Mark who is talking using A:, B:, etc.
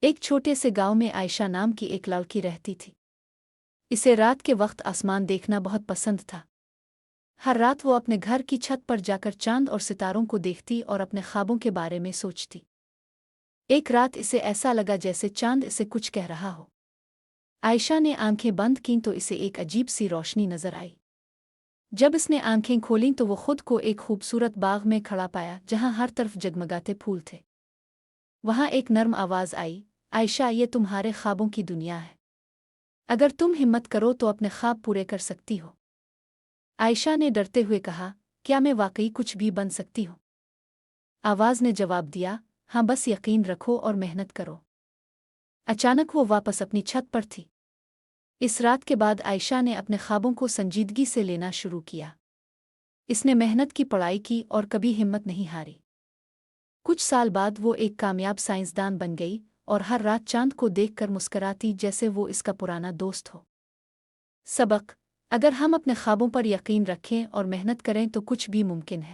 A: ایک چھوٹے سے گاؤں میں عائشہ نام کی ایک لڑکی رہتی تھی۔ اسے رات کے وقت آسمان دیکھنا بہت پسند تھا۔ ہر رات وہ اپنے گھر کی چھت پر جا کر چاند اور ستاروں کو دیکھتی اور اپنے خوابوں کے بارے میں سوچتی۔ ایک رات اسے ایسا لگا جیسے چاند اسے کچھ کہہ رہا ہو۔ عائشہ نے آنکھیں بند کیں تو اسے ایک عجیب سی روشنی نظر آئی۔ جب اس نے آنکھیں کھولیں تو وہ خود کو ایک خوبصورت باغ میں کھڑا پایا جہاں ہر طرف جگمگاتے پھول تھے۔ وہاں ایک نرم آواز آئی، عائشہ، یہ تمہارے خوابوں کی دنیا ہے۔ اگر تم ہمت کرو تو اپنے خواب پورے کر سکتی ہو۔ عائشہ نے ڈرتے ہوئے کہا، کیا میں واقعی کچھ بھی بن سکتی ہوں؟ آواز نے جواب دیا، ہاں، بس یقین رکھو اور محنت کرو۔ اچانک وہ واپس اپنی چھت پر تھی۔ اس رات کے بعد عائشہ نے اپنے خوابوں کو سنجیدگی سے لینا شروع کیا۔ اس نے محنت کی پڑھائی کی اور کبھی ہمت نہیں ہاری۔ کچھ سال بعد وہ ایک کامیاب سائنسدان بن گئی اور ہر رات چاند کو دیکھ کر مسکراتی جیسے وہ اس کا پرانا دوست ہو۔ سبق: اگر ہم اپنے خوابوں پر یقین رکھیں اور محنت کریں تو کچھ بھی ممکن ہے۔